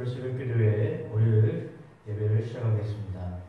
서울 새벽기도회 월요일 예배를 시작하겠습니다.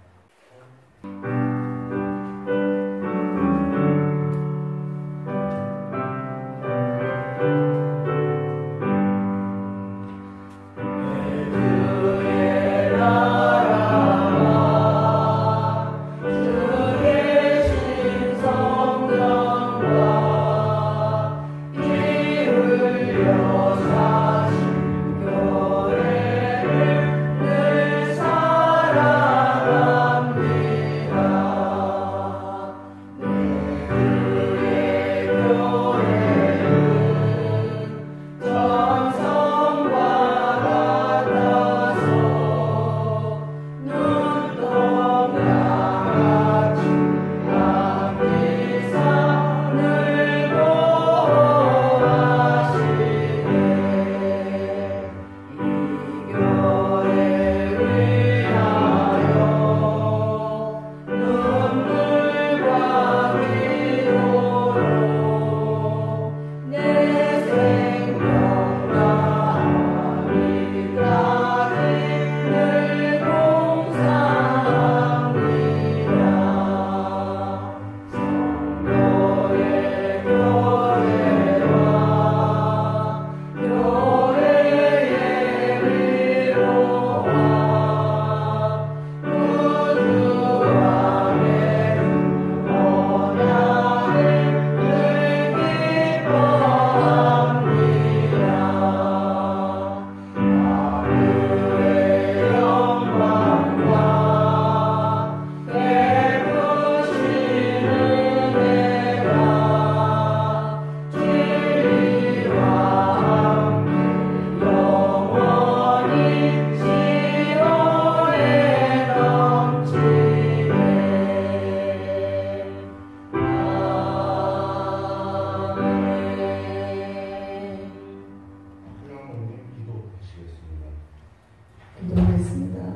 기도하겠습니다.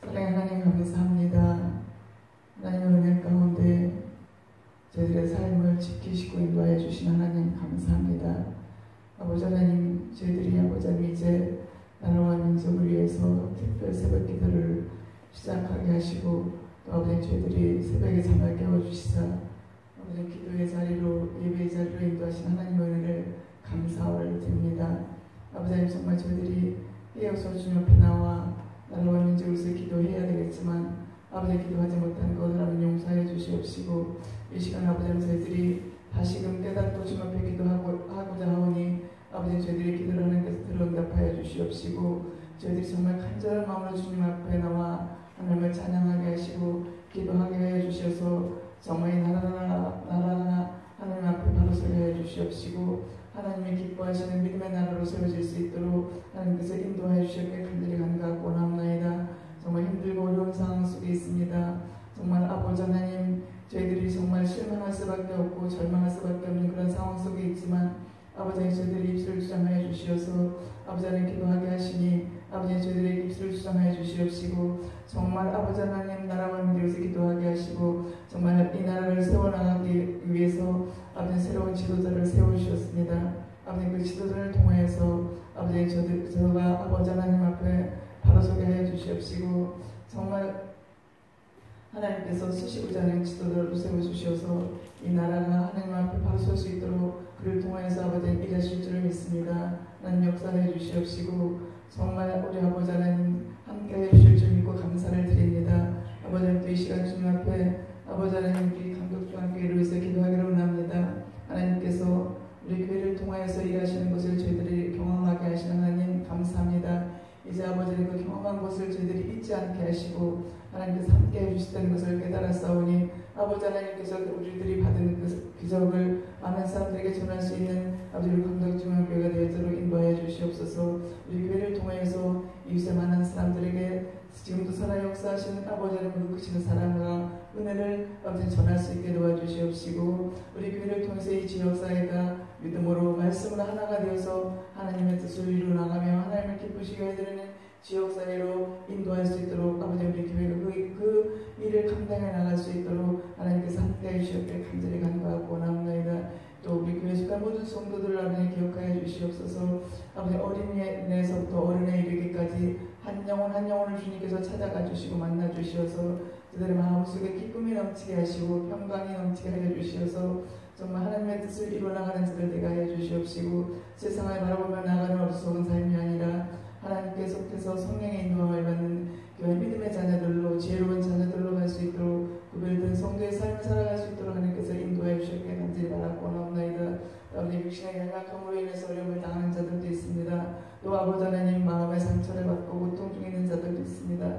사랑하는 하나님 감사합니다. 하나님의 은혜 가운데 저희들의 삶을 지키시고 인도하여 주신 하나님 감사합니다. 아버지 하나님, 저희들이 아버지 하나님 이제 나라와 민족을 위해서 특별 새벽 기도를 시작하게 하시고 또 아버지 저희들이 새벽에 잠을 깨워주시사 아버지 기도의 자리로 예배의 자리로 인도하신 하나님의 은혜를 감사를 드립니다. 아버지 하나님 정말 저희들이 깨어서 주님 앞에 나와 나라와 민족을 위해서 기도해야 되겠지만 아버지 기도하지 못한 것을 용서해 주시옵시고 이 시간 아버지 하나님 저희들이 다시금 깨닫고 주님 앞에 기도하고자 하오니 아버지 저희들이 기도를 하는 데서 들어응답하여 주시옵시고 저희들이 정말 간절한 마음으로 주님 앞에 나와 하나님을 찬양하게 하시고 기도하게 해 주셔서 정말 이 나라나 하나님 앞에 바로 서게 해 주시옵시고 하나님이 기뻐하시는 믿음의 나라로 세워질 수 있도록 하나님께서 인도하여 주셨기에 간절히 간구하고 원합나이다. 정말 힘들고 어려운 상황 속에 있습니다. 정말 아버지 하나님 저희들이 정말 실망할 수밖에 없고 절망할 수밖에 없는 그런 상황 속에 있지만 아버지 하나님 저희들이 입술을 주장하여 주시어서 아버지 하나님 기도하게 하시니 아버지 하나님 저희들의 입술을 주장하여 주시옵시고 정말 아버지 하나님 나라와 민족에서 기도하게 하시고 정말 이 나라를 세워나가기 위해서 아버지 새로운 지도자를 세우셨습니다. 아버지 그 지도자를 통하여서 아버지 저가 아버지 하나님 앞에 바로 서게 해 주시옵시고 정말 하나님께서 쓰시고자 하는 지도자로 세워주셔서 이 나라가 하나님 앞에 바로 설 수 있도록 그를 통하여서 아버지 일하실 줄을 믿습니다. 하나님 역사해 주시옵시고 정말 우리 아버지 하나님 함께 해주실 줄 믿고 감사를 드립니다. 아버지 하나님 또 이 시간 주님 앞에 아버지 하나님 우리 감독중앙교회를 위해서 기도하기로 원합니다. 하나님께서 우리 교회를 통하여서 일하시는 것을 저희들이 경험하게 하시는 하나님 감사합니다. 이제 아버지는 그 경험한 것을 저희들이 잊지 않게 하시고 하나님께서 함께 해주시다는 것을 깨달았사오니 아버지 하나님께서 우리들이 받은 그 기적을 많은 사람들에게 전할 수 있는 아버지 우리 감독중앙교회가 되도록 인도하여 주시옵소서. 우리 교회를 통하여서 이웃의 많은 사람들에게 지금도 살아 역사하시는 아버지 하나님의 크신 사랑과 은혜를 아버지 전할 수 있게 도와주시옵시고 우리 교회를 통해서 이 지역사회가 믿음으로 말씀으로 하나가 되어서 하나님의 뜻을 이루어 나가며 하나님을 기쁘시게 해드리는 지역사회로 인도할 수 있도록 아버지 우리 교회가 그 일을 감당해 나갈 수 있도록 하나님께서 함께해 주시옵기를 간절히 간구하고 원합니다. 또 우리 교회 속한 모든 성도들을 아버지 기억하여 주시옵소서. 아버지 어린이에서부터 어른에 이르기까지 한 영혼 한 영혼을 주님께서 찾아가 주시고 만나 주시어서 그들의 마음속에 기쁨이 넘치게 하시고 평강이 넘치게 하여 주시어서 정말 하나님의 뜻을 이루어나가는 자들 되게 하여 주시옵시고 세상을 바라보며 나아가는 어리석은 삶이 아니라 하나님께 속해서 성령의 인도함을 받는 교회 믿음의 자녀들로 지혜로운 자녀들로 갈 수 있도록 구별된 성도의 삶을 살아갈 수 있도록 하나님께서 인도해 주시길 간절히 바라고 나옵나이다. 아버지 육신의 연약함으로 인해서 어려움을 당하는 자들도 있습니다. 또 아버지 하나님 마음의 상처를 받고 고통 중에 있는 자들도 있습니다.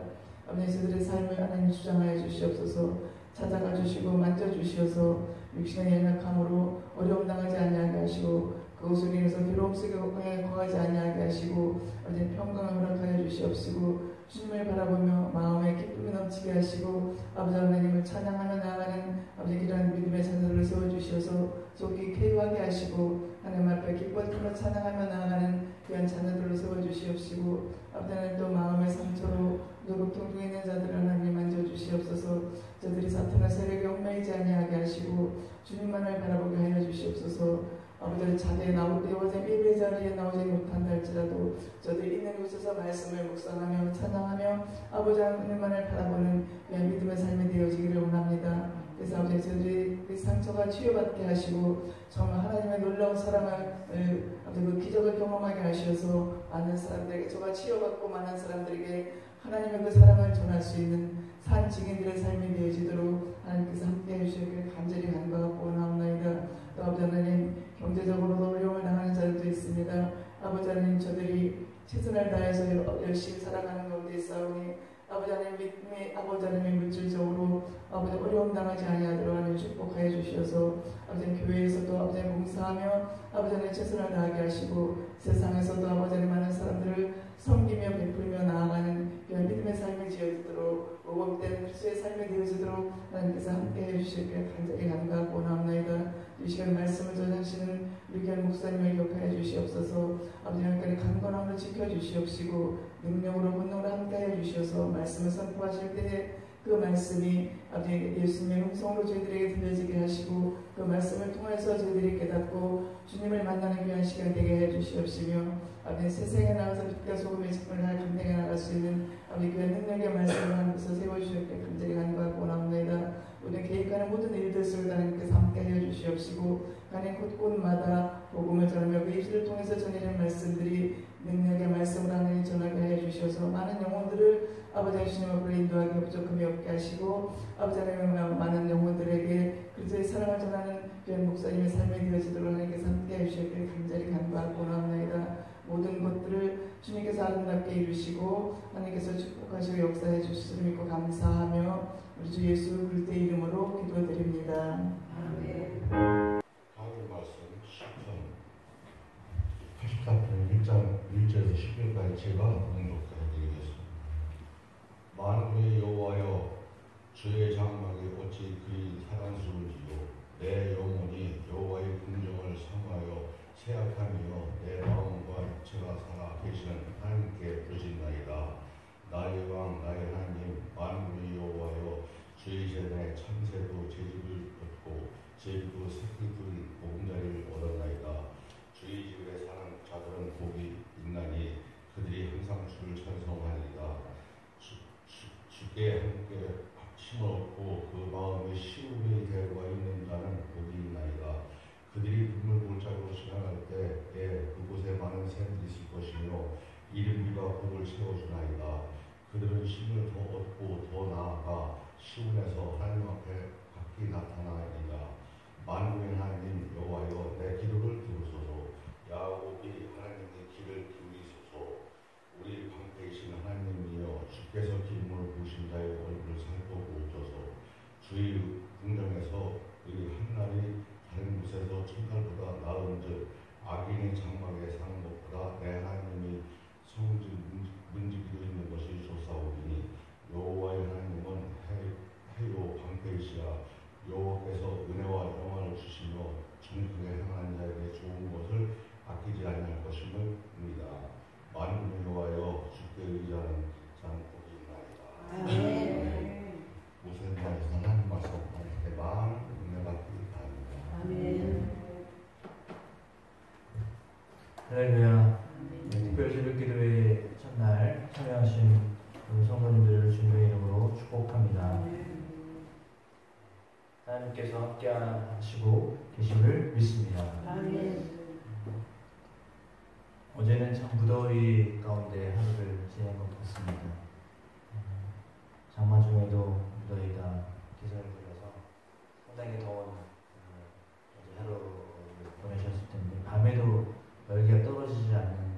아버지 저들의 삶을 하나님 주장하여 주시옵소서. 찾아가 주시고 만져주시어서 육신의 연약함으로 어려움 당하지 아니하게 하시고 그것으로 인해서 괴로움 속에 거하지 아니하게 하시고 아버지 평강을 허락하여 주시옵시고 주님을 바라보며 마음에 기쁨이 넘치게 하시고 아버지 하나님을 찬양하며 나아가는 아버지 이러한 믿음의 자녀들을 세워주셔서 속이 쾌유하게 하시고 하나님 앞에 기뻐하며 찬양하며 나아가는 귀한 자녀들을 세워주시옵시고 아버지 하나님 또 마음의 상처로 고통 중에 있는 자들을 하나님 만져주시옵소서. 저들이 사탄의 세력에 얽매이지 아니하게 하시고 주님만을 바라보게 하여 주시옵소서. 아버지 자리에 나올 때 어제 예배 자리에 나오지 못한다 할지라도 저들이 있는 곳에서 말씀을 묵상하며 찬양하며 아버지 하나님만을 바라보는 그냥 믿음의 삶이 되어지기를 원합니다. 그래서 아버지 저들이 그 상처가 치유받게 하시고 정말 하나님의 놀라운 사랑을 아버지 그 기적을 경험하게 하셔서 많은 사람들에게 저가 치유받고 많은 사람들에게 하나님의 그 사랑을 전할 수 있는 산 증인들의 삶이 되어지도록 하나님께서 함께해 주시길 간절히 간구하고 원하옵나이다. 또 아버지 하나님 경제적으로도 어려움을 당하는 자들도 있습니다. 아버지 하나님 저들이 최선을 다해서 열심히 살아가는 가운데 있사오니 아버지 하나님 믿음이 아버지 하나님 물질적으로 아버지 어려움 당하지 아니하도록 하나님 축복하여 주시어서 아버지 교회에서도 아버지 봉사하며 아버지 하나님 최선을 다하게 하시고 세상에서도 아버지 하나님 많은 사람들을 섬기며 베풀며 나아가는 그런 믿음의 삶이 지어지도록 오복된 그리스도의 삶이 되어지도록 하나님께서 함께해 주시길 간절히 간구하고 원하옵나이다. 이 시간 말씀을 전하시는 우리 교회 목사님을 기억하여 주시옵소서. 아버지 하나님께 강건함으로 지켜주시옵시고 능력으로 분노로 함께해 주시어서 말씀을 선포하실 때에 그 말씀이 아버지 예수님의 음성으로 저희들에게 들려지게 하시고 그 말씀을 통해서 저희들이 깨닫고 주님을 만나는 귀한 시간 되게 해 주시옵시며 아버지 세상에 나가서 빛과 소금의 직분을 할 감당해 나갈 수 있는 아버지 그 능력의 말씀을 하나님께서 세워주시옵기를 간절히 간구하고 나옵니다. 우리 계획하는 모든 일들 속에 하나님께서 함께 해주시옵시고 가는 곳곳마다 복음을 전하며 그 입술을 통해서 전해진 말씀들이 능력의 말씀을 하나님 전하게 해주셔서 많은 영혼들을 아버지 주님 앞으로 인도하기 부족함이 없게 하시고 아버지 하나님 많은 영혼들에게 그리스도의 사랑을 전하는 귀한 목사님의 삶이 되어지도록 하나님께서 함께 해주시길 간절히 간구하고 나옵니다. 모든 것들을 주님께서 아름답게 이루시고 하나님께서 축복하시고 역사해 주시를 믿고 감사하며 우리 주 예수 그리스도의 이름으로 기도드립니다. 아멘. 하나님 말씀 10편 84편 1장 1절에서 10절까지 제가 봉독해 드리겠습니다. 만군의 여호와여 주의 장막이 어찌 그리 사랑스러운지요. 내 영혼이 여호와의 긍정을 사모하여 새약함이요 내 마음과 육체가 살아 계시는 하나님께 부르짖나이다. 나의 왕 나의 하나님 만군의 여호와여 주의 전에 참새도 제 집을 얻고 제 두 새끼들이 보금자리를 얻었나이다. 주의 집에 사는 자들은 복이 있나니 그들이 항상 주를 찬송하리이다. 주께 함께 힘을 얻고 그 마음에 시온의 대로가 있는 자는 복이 있나이다. 그들이 눈물 골짜기로 지나갈 때에 그곳에 많은 샘이 있을 것이며 이른비가 복을 채워주나이다. 그들은 힘을 더 얻고 더 나아가 시온에서 하나님 앞에 각기 나타나리이다. 만군의 하나님 여호와여 내 기도를 들으소서. 야곱이 하나님의 길을 기울이소서. 우리 방패이신 하나님이여 주께서 기름으로 부으신 자의 얼굴을 살펴보옵소서. 주의 궁정에서 우리 한날이 다른 곳에서 천달보다 나은즉 악인의 장막에 사는 것보다 내 하나님이 성지 문지기로 있는 것이 좋사오니 여호와의 하나님은 해요 방패이시라. 여호와께서 은혜와 영화를 주시며 정직하게 행하는 자에게 좋은 것을 아끼지 아니할 것임을입니다. 만군의 여호와여 주께 의지하는 자는 복이 있나이다. 모세님께서 하나님 말씀 하나님께 많은 은혜가 있기 바랍니다. 아멘. 할렐루야. 특별 새벽기도회 첫날 참여하신 우리 성도님들을 주님의 이름으로 축복합니다. 하나님께서 함께 하시고 계심을 믿습니다. 어제는 참 무더위 가운데 하루를 지낸 것 같습니다. 장마 중에도 무더위가 기세를 부려서 상당히 더운 어제 하루를 보내셨을 텐데, 밤에도 열기가 떨어지지 않는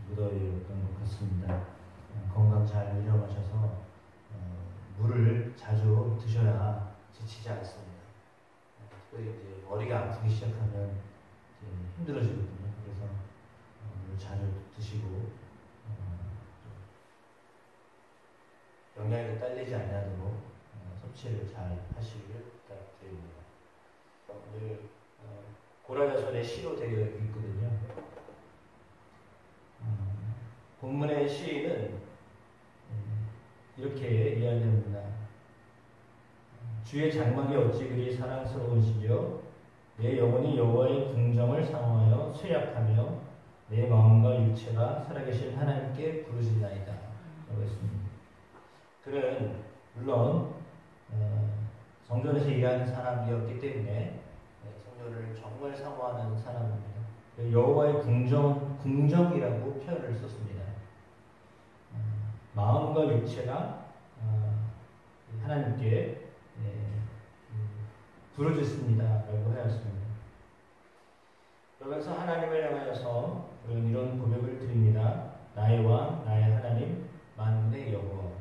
무더위였던 것 같습니다. 건강 잘 유념하셔서 물을 자주 드셔야 지치지 않습니다. 특별히 이제 머리가 아프기 시작하면 이제 힘들어지거든요. 그래서 물 자주 드시고 영양이 딸리지 않도록 섭취를 잘 하시기를 부탁드립니다. 오늘 고라자손의 시로 되어 있거든요. 본문의 시인은 이렇게 이야기합니다. 주의 장막이 어찌 그리 사랑스러우시며 내 영혼이 여호와의 궁정을 사모하여 쇠약하며 내 마음과 육체가 살아계신 하나님께 부르짖나이다 라고 했습니다. 그는 물론 성전에서 일하는 사람이었기 때문에 성전을 정말 사모하는 사람입니다. 여호와의 궁정이라고 표현을 썼습니다. 마음과 육체가 하나님께 부르짖습니다라고 하였습니다. 그러면서 하나님을 향하여서 이런 고백을 드립니다. 나의 왕, 나의 하나님, 만군의 여호와.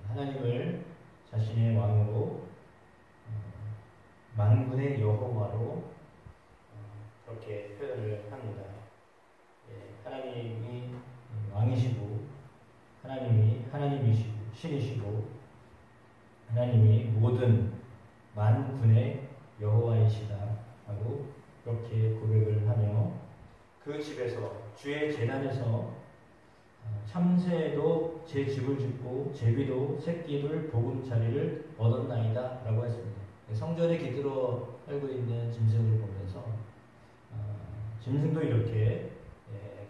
하나님을 자신의 왕으로, 만군의 여호와로 그렇게 표현을 합니다. 하나님이 왕이시고, 하나님이 하나님이시고 신이시고, 하나님이 모든 만군의 여호와이시다 하고 그렇게 고백을 하며, 그 집에서 주의 제단에서 참새도 제 집을 짓고 제비도 새끼들 보금자리를 얻었나이다 라고 했습니다. 성전에 깃들어 살고 있는 짐승을 보면서 짐승도 이렇게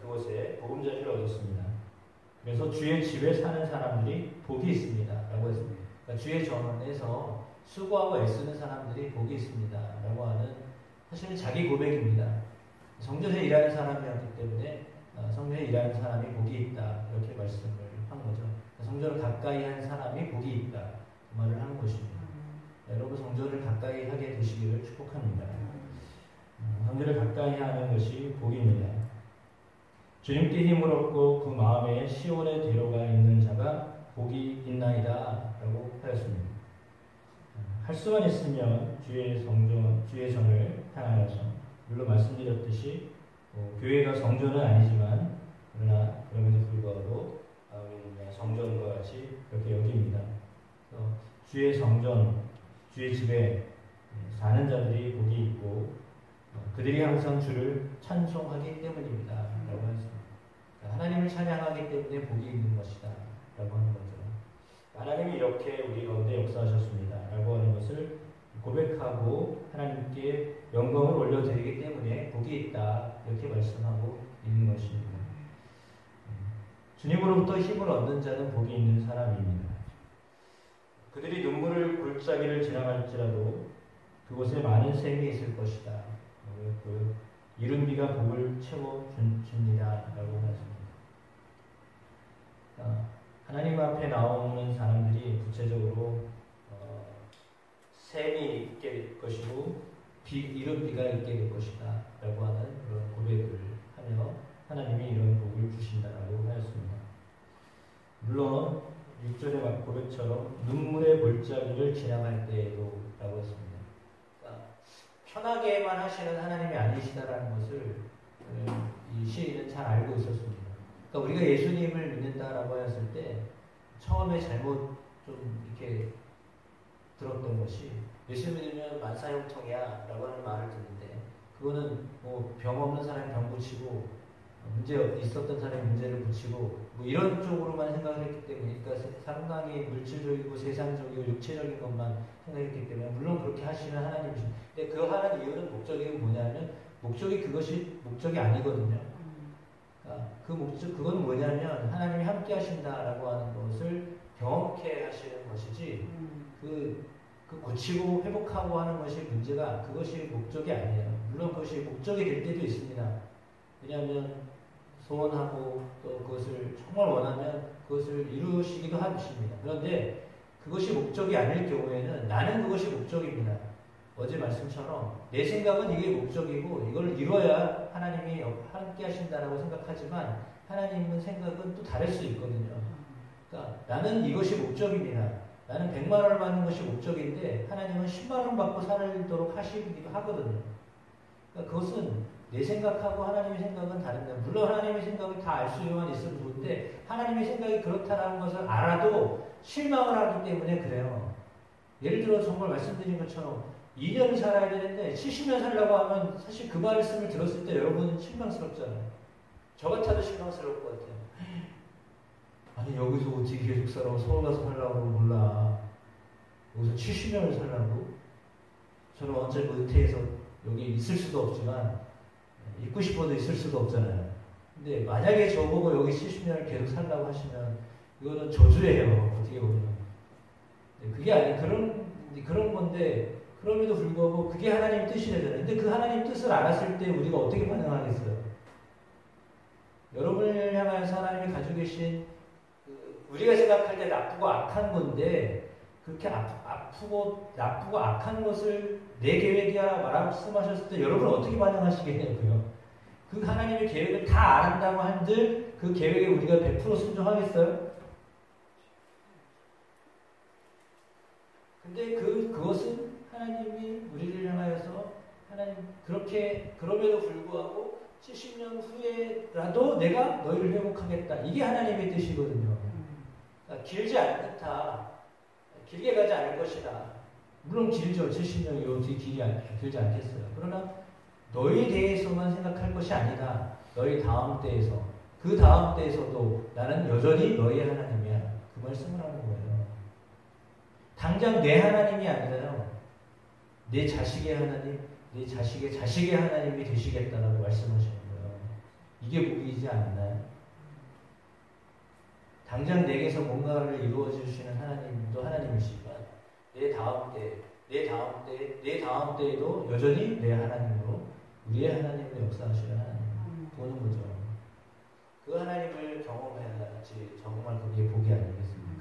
그곳에 보금자리를 얻었습니다. 그래서 주의 집에 사는 사람들이 복이 있습니다 라고 했습니다. 그러니까 주의 전에서 수고하고 애쓰는 사람들이 복이 있습니다 라고 하는, 사실은 자기 고백입니다. 성전에 일하는 사람이었기 때문에 성전에 일하는 사람이 복이 있다 이렇게 말씀을 한 거죠. 성전을 가까이 한 사람이 복이 있다 그 말을 하는 것입니다. 여러분 성전을 가까이 하게 되시기를 축복합니다. 성전을 가까이 하는 것이 복입니다. 주님께 힘을 얻고 그 마음에 시온의 대로가 있는 자가 복이 있나이다 라고 하였습니다. 할 수만 있으면 주의 전을 향하여서, 물론 말씀드렸듯이 교회가 성전은 아니지만 그럼에도 불구하고 우리는 성전과 같이 그렇게 여깁니다. 주의 성전, 주의 집에 사는 자들이 복이 있고 그들이 항상 주를 찬송하기 때문입니다 라고 했습니다. 하나님을 찬양하기 때문에 복이 있는 것이다 라고 하는 거죠. 하나님이 이렇게 우리 가운데 역사하셨습니다 라고 하는 것을 고백하고 하나님께 영광을 올려드리기 때문에 복이 있다 이렇게 말씀하고 있는 것입니다. 주님으로부터 힘을 얻는 자는 복이 있는 사람입니다. 그들이 눈물을 골짜기를 지나갈지라도 그곳에 많은 샘이 있을 것이다. 그 이른 비가 복을 채워줍니다 라고 하셨습니다. 하나님 앞에 나오는 사람들이 구체적으로 샘이 있게 될 것이고 이른 비가 있게 될 것이다 라고 하는 그런 고백을 하며 하나님이 이런 복을 주신다라고 하였습니다. 물론 6절의 고백처럼 눈물의 골짜기를 지나갈 때에도 라고 했습니다. 그러니까 편하게만 하시는 하나님이 아니시다라는 것을 이 시인은 잘 알고 있었습니다. 그러니까 우리가 예수님을 믿는다라고 했을 때 처음에 잘못 좀 이렇게 들었던 것이, 예수 믿으면 만사형통이야 라고 하는 말을 듣는데, 그거는 뭐 병 없는 사람이 병 고치고 문제 있었던 사람이 문제를 고치고 뭐 이런 쪽으로만 생각을 했기 때문에, 그러니까 상당히 물질적이고 세상적이고 육체적인 것만 생각했기 때문에, 물론 그렇게 하시는 하나님이십니다. 근데 그 하는 이유는, 목적이 뭐냐면 목적이 그것이 목적이 아니거든요. 그러니까 그 목적, 그건 뭐냐면 하나님이 함께 하신다라고 하는 것을 경험케 하시는 것이지 그 고치고 회복하고 하는 것이 문제가 그것이 목적이 아니에요. 물론 그것이 목적이 될 때도 있습니다. 왜냐하면 소원하고 또 그것을 정말 원하면 그것을 이루시기도 하십니다. 그런데 그것이 목적이 아닐 경우에는 나는 그것이 목적입니다. 어제 말씀처럼 내 생각은 이게 목적이고 이걸 이뤄야 하나님이 함께 하신다라고 생각하지만 하나님은 생각은 또 다를 수 있거든요. 그러니까 나는 이것이 목적입니다. 나는 100만 원을 받는 것이 목적인데 하나님은 10만 원 받고 살도록 하시기도 하거든요. 그러니까 그것은 내 생각하고 하나님의 생각은 다릅니다. 물론 하나님의 생각을 다 알 수만 있으면 좋은데 하나님의 생각이 그렇다는 것을 알아도 실망을 하기 때문에 그래요. 예를 들어 정말 말씀드린 것처럼 2년 살아야 되는데 70년 살려고 하면 사실 그 말씀을 들었을 때 여러분은 실망스럽잖아요. 저 같아도 실망스러울 것 같아요. 아니 여기서 어떻게 계속 살아고 서울 가서 살라고 몰라. 여기서 70년을 살라고? 저는 언제 은퇴해서 여기 있을 수도 없지만 있고 싶어도 있을 수도 없잖아요. 근데 만약에 저보고 여기 70년을 계속 살라고 하시면 이거는 저주예요. 어떻게 보면. 그게 아니 그런 건데 그럼에도 불구하고 그게 하나님 뜻이래잖아요. 근데 그 하나님 뜻을 알았을 때 우리가 어떻게 반응하겠어요? 여러분을 향해서 하나님이 가지고 계신 우리가 생각할 때 나쁘고 악한 건데 그렇게 아프고 나쁘고 악한 것을 내 계획이야 말씀하셨을 때 여러분은 어떻게 반응하시겠냐고요. 그 하나님의 계획을 다 안다고 한들 그 계획에 우리가 100% 순종하겠어요? 근데 그것은 하나님이 우리를 향하여서 하나님 그렇게 그럼에도 불구하고 70년 후에라도 내가 너희를 회복하겠다. 이게 하나님의 뜻이거든요. 그러니까 길지 않다. 길게 가지 않을 것이다. 물론 길죠. 70년이 어떻게 길지 않겠어요. 그러나 너희에 대해서만 생각할 것이 아니다. 너희 다음 때에서 그 다음 때에서도 나는 여전히 너희의 하나님이야. 그 말씀을 하는 거예요. 당장 내 하나님이 아니라요. 내 자식의 하나님, 내 자식의 하나님이 되시겠다라고 말씀하시는 거예요. 이게 복이지 않나요? 당장 내게서 뭔가를 이루어 주시는 하나님도 하나님이시지만 내 다음 때에도 여전히 내 하나님으로 우리의 하나님을 역사하시는 하나님 보는 거죠. 그 하나님을 경험해야지 정말 그게 복이 아니겠습니까?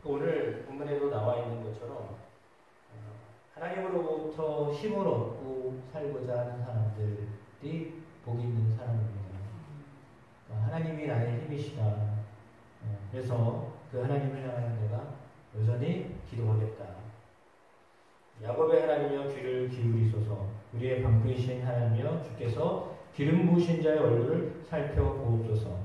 오늘 본문에도 나와 있는 것처럼 하나님으로부터 힘을 얻고 살고자 하는 사람들이 복이 있는 사람입니다. 하나님이 나의 힘이시다. 그래서 그 하나님을 향하여 내가 여전히 기도하겠다. 야곱의 하나님이여 귀를 기울이소서. 우리의 방패이신 하나님이여 주께서 기름 부으신 자의 얼굴을 살펴보옵소서.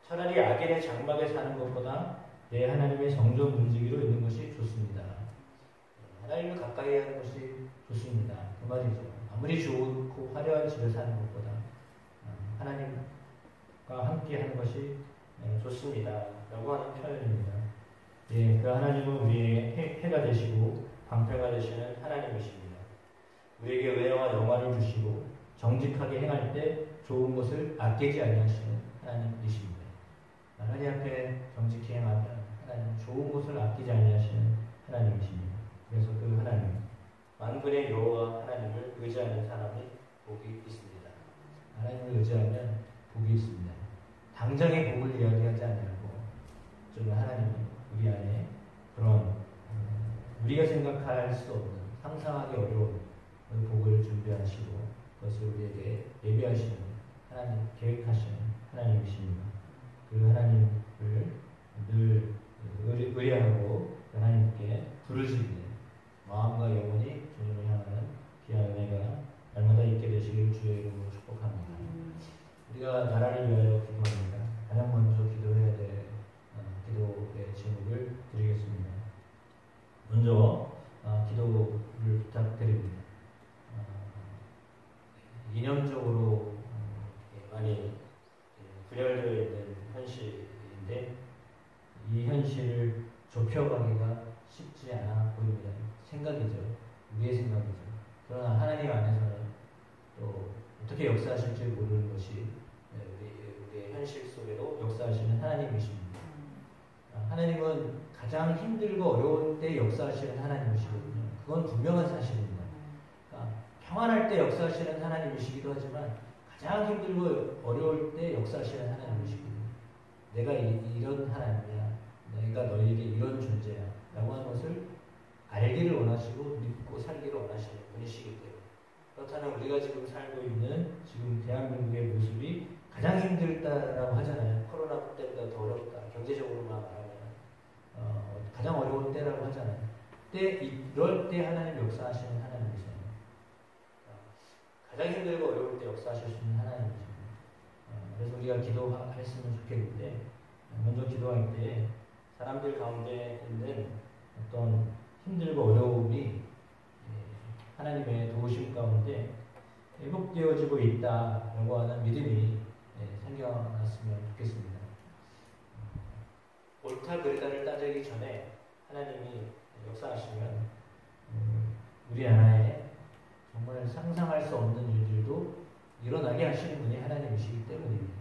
차라리 악인의 장막에 사는 것보다 내 하나님의 성전 문지기로 있는 것이 좋습니다. 하나님을 가까이 하는 것이 좋습니다. 그 말이죠. 아무리 좋고 화려한 집에 사는 것보다 하나님과 함께 하는 것이 좋습니다. 라고 하는 표현입니다. 예, 그 하나님은 우리의 해가 되시고 방패가 되시는 하나님이십니다. 우리에게 은혜와 영화를 주시고 정직하게 행할 때 좋은 것을 아끼지 아니하시는 하나님이십니다. 하나님 앞에 정직히 행하면 하나님 좋은 것을 아끼지 아니하시는 하나님이십니다. 그래서 그 하나님, 만군의 여호와 하나님을 의지하는 사람이 복이 있습니다. 하나님을 의지하면 복이 있습니다. 당장의 복을 이야기하지 않고 좀 하나님이 우리 안에 그런 우리가 생각할 수 없는 상상하기 어려운 복을 준비하시고 그것을 우리에게 예비하시는 하나님, 계획하시는 하나님이십니다. 그 하나님을 늘 의뢰하고 하나님께 부르짖는 마음과 영혼이 주님을 향하는 귀한 은혜가 날마다 있게 되시길 주의 이름으로 축복합니다. 우리가 나라를 위하여 기도합니다. 가장 먼저 기도해야 될 기도의 제목을 드리겠습니다. 먼저 기도를 부탁드립니다. 이념적으로 많이 분열되어 있는 현실인데 이 현실을 좁혀가기가 쉽지 않아 보입니다. 생각이죠. 그러나 하나님 안에서는 또 어떻게 역사하실지 모르는 것이 우리의 현실 속에도 역사하시는 하나님이십니다. 하나님은 가장 힘들고 어려울 때 역사하시는 하나님이시거든요. 그건 분명한 사실입니다. 그러니까 평안할 때 역사하시는 하나님이시기도 하지만 가장 힘들고 어려울 때 역사하시는 하나님이시거든요. 내가 이런 하나님이야. 내가 너에게 이런 존재야. 라고 하는 것을 알기를 원하시고 믿고 살기를 원하시는 분이시기 때문에 그렇다면 우리가 지금 살고 있는 지금 대한민국의 모습이 가장 힘들다라고 하잖아요. 코로나 때보다 더 어렵다. 경제적으로만 말하면 가장 어려운 때라고 하잖아요. 이럴 때 하나님 역사하시는 하나님이세요. 가장 힘들고 어려울 때 역사하실 수 있는 하나님이십니다. 그래서 우리가 기도했으면 좋겠는데 먼저 기도할 때 사람들 가운데 있는 어떤 힘들고 어려움이 하나님의 도우심 가운데 회복되어지고 있다라고 하는 믿음이 생겨났으면 좋겠습니다. 옳다 그르다를 따지기 전에 하나님이 역사하시면 우리 나라에 정말 상상할 수 없는 일들도 일어나게 하시는 분이 하나님이시기 때문입니다.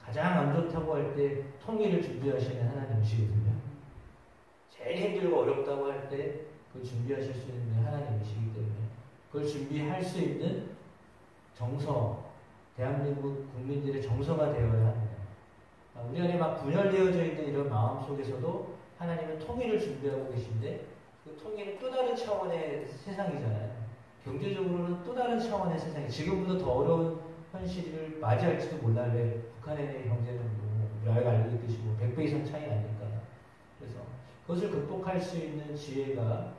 가장 안 좋다고 할 때 통일을 준비하시는 하나님이시거든요. 제일 힘들고 어렵다고 할 때 그 준비하실 수 있는 하나님이시기 때문에 그걸 준비할 수 있는 정서, 대한민국 국민들의 정서가 되어야 합니다. 우리 안에 막 분열되어져 있는 이런 마음 속에서도 하나님은 통일을 준비하고 계신데 그 통일은 또 다른 차원의 세상이잖아요. 경제적으로는 또 다른 차원의 세상이 지금보다 더 어려운 현실을 맞이할지도 몰라요. 북한의 경제는 우리가 알고 있듯이 100배 이상 차이 나니까. 그래서 그것을 극복할 수 있는 지혜가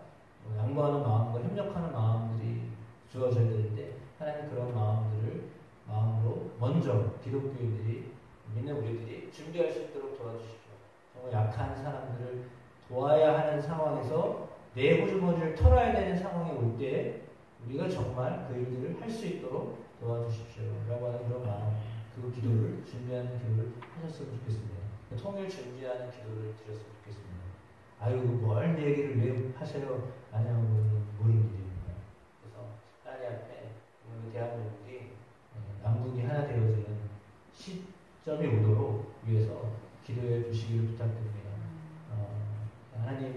양보하는 마음과 협력하는 마음들이 주어져야 되는데 하나님 그런 마음으로 먼저 기독교인들이 믿는 우리들이 준비할 수 있도록 도와주십시오. 정말 약한 사람들을 도와야 하는 상황에서 내 호주머니를 털어야 되는 상황이 올 때 우리가 정말 그 일들을 할 수 있도록 도와주십시오. 라고 하는 그런 마음, 그 기도를 준비하는 기도를 하셨으면 좋겠습니다. 통일 준비하는 기도를 드렸으면 좋겠습니다. 아유, 뭘 얘기를 왜 하세요? 아냐고는 모르는 일입니다. 그래서 하나님 앞에 우리 대한민국이 남북이 하나 되어지는 시점이 오도록 위해서 기도해 주시기를 부탁드립니다. 하나님이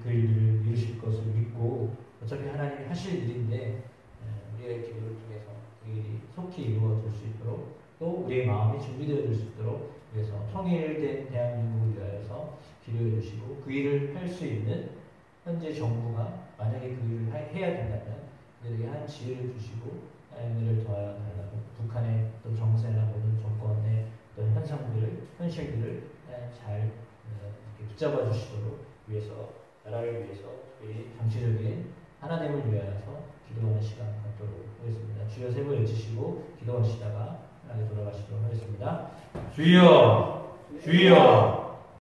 그 일을 이루실 것을 믿고 어차피 하나님이 하실 일인데 우리의 기도를 통해서 그 일이 속히 이루어질 수 있도록 또 우리의 마음이 준비되어질 수 있도록 위해서 통일된 대한민국을 위하여서 기도해 주시고 그 일을 할 수 있는 현재 정부가 만약에 그 일을 해야 된다면 그들에게 한 지혜를 주시고 은혜를 더하여 달라고 북한의 또 정세나 모든 정권의 어떤 현실들을 잘 붙잡아 주시도록 위해서 나라를 위해서 우리 정치적인 하나님을 위하여서 기도하는 시간 갖도록 하겠습니다. 주여 세 번 외치시고 기도하시다가 하나님 돌아가시도록 하겠습니다. 주여 주여